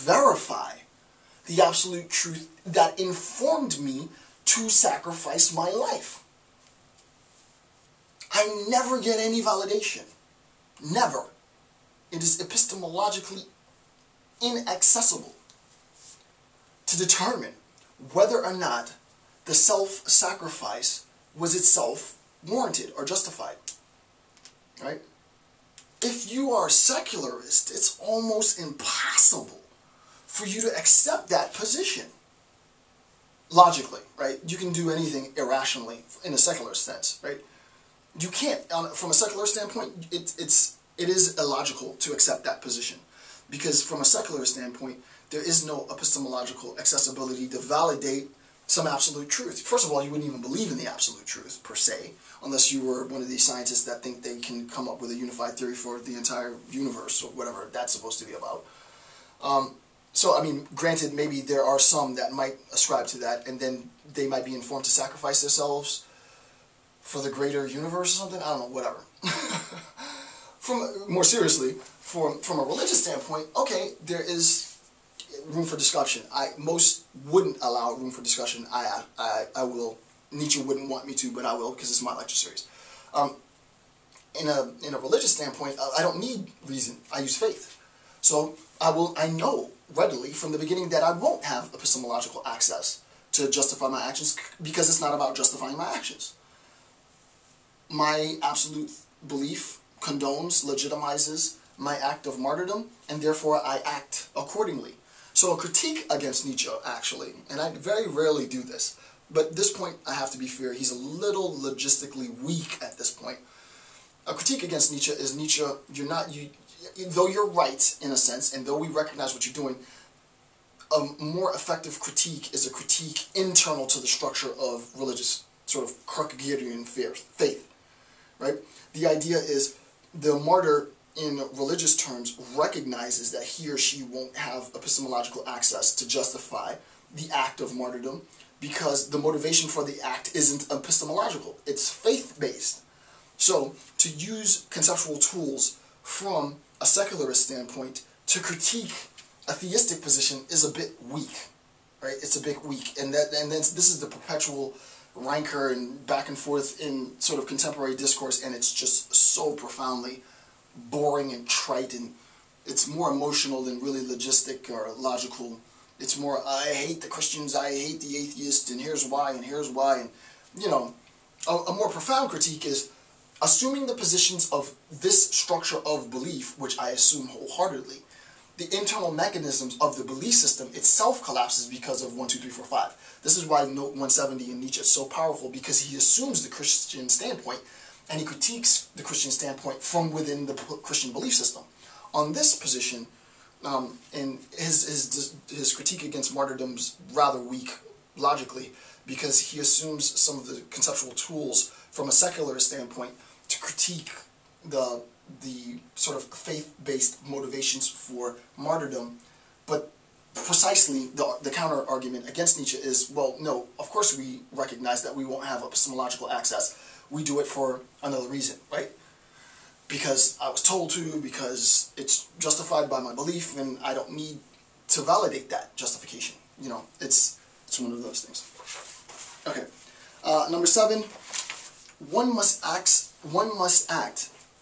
verify the absolute truth that informed me to sacrifice my life. I never get any validation. Never. It is epistemologically inaccessible to determine whether or not the self-sacrifice was itself warranted or justified. Right? If you are a secularist, it's almost impossible for you to accept that position. Logically, right? You can do anything irrationally in a secular sense, right? You can't, from a secular standpoint, it is illogical to accept that position. Because from a secular standpoint, there is no epistemological accessibility to validate some absolute truth. First of all, you wouldn't even believe in the absolute truth, per se, unless you were one of these scientists that think they can come up with a unified theory for the entire universe, or whatever that's supposed to be about. So, I mean, granted, maybe there are some that might ascribe to that, and then they might be informed to sacrifice themselves for the greater universe or something. I don't know, whatever. More seriously, from a religious standpoint, okay, there is room for discussion. Most wouldn't allow room for discussion. I will. Nietzsche wouldn't want me to, but I will, because it's my lecture series. In a religious standpoint, I don't need reason. I use faith. So I know readily from the beginning that I won't have epistemological access to justify my actions, because it's not about justifying my actions. My absolute belief condones, legitimizes my act of martyrdom, and therefore I act accordingly. So a critique against Nietzsche, actually, and I very rarely do this, but at this point I have to be fair, he's a little logistically weak at this point. A critique against Nietzsche is, Nietzsche, though you're right in a sense, and though we recognize what you're doing, a more effective critique is a critique internal to the structure of religious, sort of Kierkegaardian faith, right? The idea is the martyr, in religious terms, recognizes that he or she won't have epistemological access to justify the act of martyrdom, because the motivation for the act isn't epistemological, it's faith-based. So, to use conceptual tools from a secularist standpoint to critique a theistic position is a bit weak, right? It's a bit weak, and then this is the perpetual rancor and back and forth in sort of contemporary discourse, and it's just so profoundly boring and trite, and it's more emotional than really logistic or logical. It's more, I hate the Christians, I hate the atheists, and here's why, and here's why, and, you know, a more profound critique is assuming the positions of this structure of belief, which I assume wholeheartedly, the internal mechanisms of the belief system itself collapses because of 1, 2, 3, 4, 5. This is why Note 170 in Nietzsche is so powerful, because he assumes the Christian standpoint, and he critiques the Christian standpoint from within the Christian belief system. On this position, and his critique against martyrdom's rather weak, logically, because he assumes some of the conceptual tools from a secular standpoint to critique the sort of faith-based motivations for martyrdom, but precisely the counter-argument against Nietzsche is, well, no, of course we recognize that we won't have epistemological access. We do it for another reason, right? Because I was told to, because it's justified by my belief, and I don't need to validate that justification. You know, it's one of those things. Okay, number 7, one must act.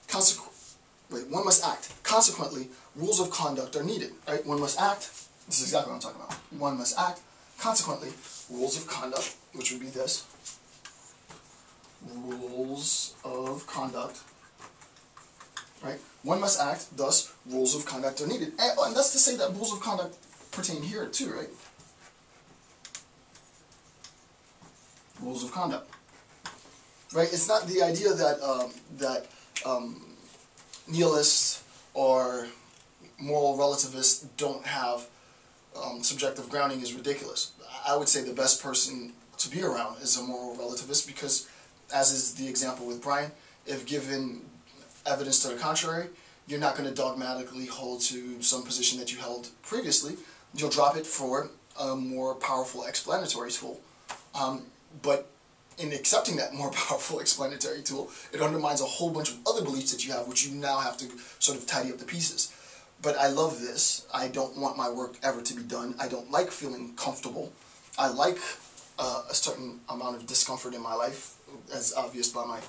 Consequently, rules of conduct are needed, right? One must act. This is exactly what I'm talking about. One must act. Consequently, rules of conduct, which would be this. Rules of conduct, right? One must act, thus rules of conduct are needed. And that's to say that rules of conduct pertain here too, right? Rules of conduct, right? It's not the idea that nihilists or moral relativists don't have subjective grounding is ridiculous. I would say the best person to be around is a moral relativist, because, as is the example with Brian, if given evidence to the contrary, you're not going to dogmatically hold to some position that you held previously. You'll drop it for a more powerful explanatory tool. But in accepting that more powerful explanatory tool, it undermines a whole bunch of other beliefs that you have, which you now have to sort of tidy up the pieces. but I love this. I don't want my work ever to be done. I don't like feeling comfortable. I like a certain amount of discomfort in my life, as obvious by my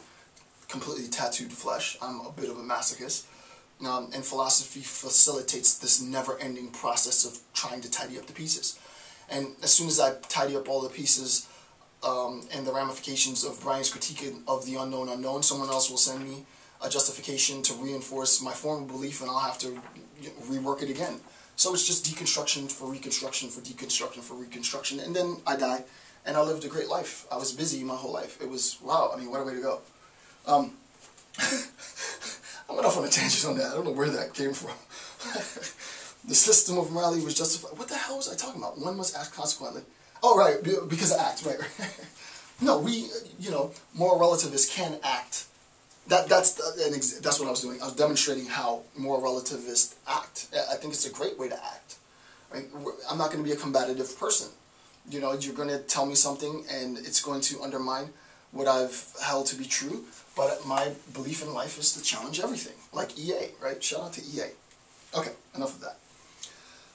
completely tattooed flesh. I'm a bit of a masochist. And philosophy facilitates this never-ending process of trying to tidy up the pieces. And as soon as I tidy up all the pieces and the ramifications of Brian's critique of the unknown unknown, someone else will send me a justification to reinforce my former belief, and I'll have to rework it again. So it's just deconstruction for reconstruction for deconstruction for reconstruction, and then I die, and I lived a great life. I was busy my whole life. It was, wow, I mean, what a way to go. I went off on a tangent on that. I don't know where that came from. The system of morality was justified. What the hell was I talking about? One must act consequently. Oh, right, because of act, right. No, moral relativists can act. That's what I was doing. I was demonstrating how moral relativists act. I think it's a great way to act. Right? I'm not going to be a combative person. You're going to tell me something, and it's going to undermine what I've held to be true, but my belief in life is to challenge everything, like EA, right? Shout out to EA. Okay, enough of that.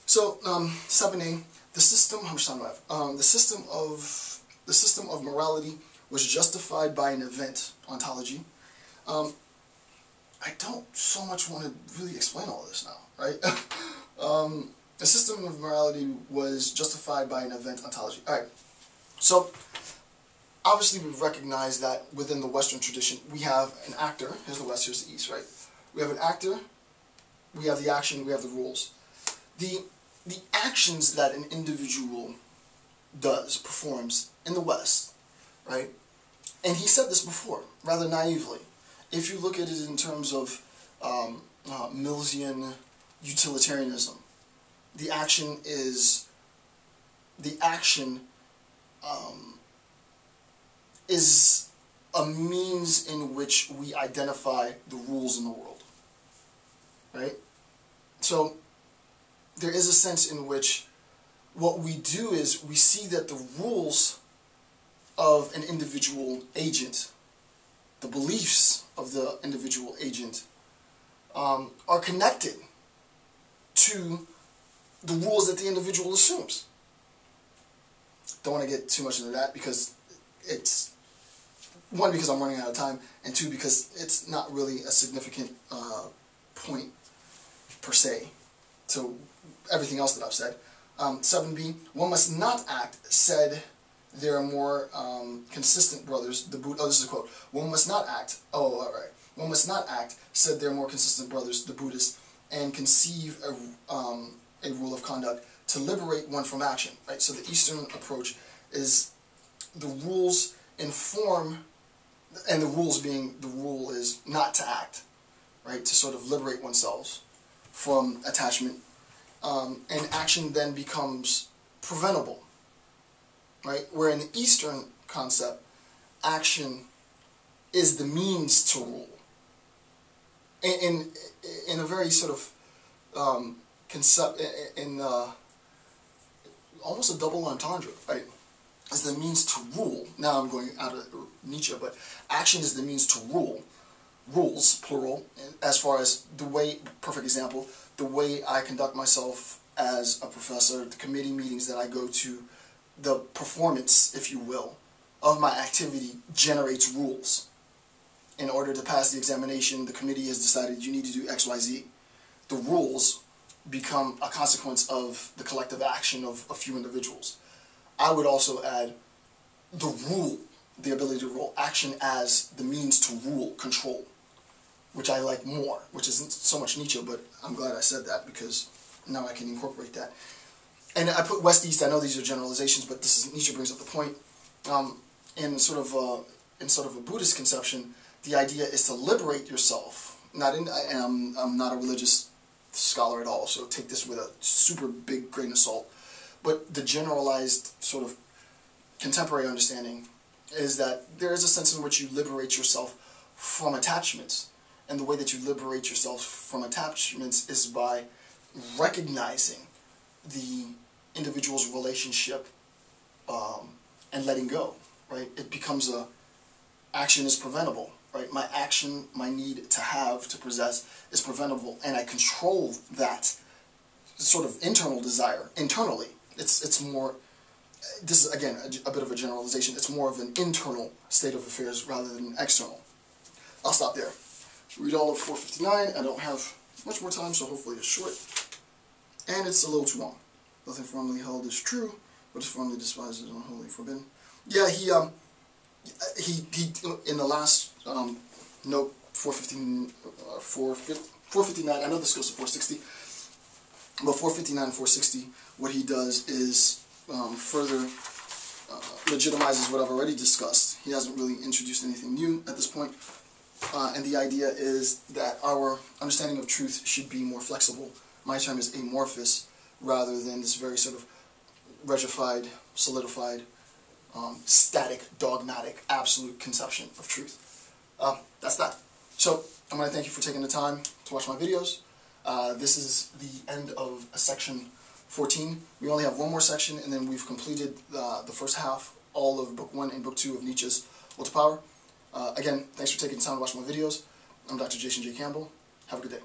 So, 7A, the system, how much time do I have? The system of morality was justified by an event, ontology. I don't so much want to really explain all this now, right? The system of morality was justified by an event, ontology. All right, so obviously we recognize that within the Western tradition we have an actor. Here's the West, here's the East, right? We have an actor, we have the action, we have the rules. The actions that an individual performs in the West, right? And he said this before, rather naively. If you look at it in terms of Millsian utilitarianism, the action is a means in which we identify the rules in the world, right? So there is a sense in which what we do is we see that the rules of an individual agent, the beliefs of the individual agent, are connected to the rules that the individual assumes. Don't want to get too much into that because it's, one, because I'm running out of time, and two, because it's not really a significant point per se to everything else that I've said. 7B, one must not act, said there are more consistent brothers, this is a quote, one must not act, one must not act, said there are more consistent brothers, the Buddhists, and conceive a rule of conduct to liberate one from action, right? So the Eastern approach is the rules inform, and the rules being, the rule is not to act, right? To sort of liberate oneself from attachment, and action then becomes preventable, right? Where in the Eastern concept, action is the means to rule. In a very sort of almost a double entendre, right? As the means to rule. Now I'm going out of Nietzsche, but action is the means to rule. Rules, plural, as far as the way, perfect example, the way I conduct myself as a professor, the committee meetings that I go to, the performance, if you will, of my activity generates rules. In order to pass the examination, the committee has decided you need to do X, Y, Z. The rules become a consequence of the collective action of a few individuals. I would also add the rule, the ability to rule, action as the means to rule, control, which I like more, which isn't so much Nietzsche, but I'm glad I said that because now I can incorporate that. And I put West-East, I know these are generalizations, but this is, Nietzsche brings up the point. In sort of a Buddhist conception, the idea is to liberate yourself. And I'm not a religious scholar at all, so take this with a super big grain of salt. But the generalized sort of contemporary understanding is that there is a sense in which you liberate yourself from attachments. And the way that you liberate yourself from attachments is by recognizing the individual's relationship and letting go, right? It becomes action is preventable. right? My action, my need to have, to possess, is preventable, and I control that sort of internal desire internally. It's more. This is again a bit of a generalization. It's more of an internal state of affairs rather than external. I'll stop there. Read all of 459. I don't have much more time, so hopefully it's short. And it's a little too long. Nothing firmly held is true, but is firmly despised is unholy forbidden. Yeah, he in the last note 459. I know this goes to 460, but 459 and 460. What he does is further legitimizes what I've already discussed. He hasn't really introduced anything new at this point. And the idea is that our understanding of truth should be more flexible. My term is amorphous, rather than this very sort of regified, solidified, static, dogmatic, absolute conception of truth. That's that. So, I'm going to thank you for taking the time to watch my videos. This is the end of section 14. We only have one more section, and then we've completed the first half, all of book 1 and book 2 of Nietzsche's Will to Power. Again, thanks for taking the time to watch my videos. I'm Dr. Jason J. Campbell. Have a good day.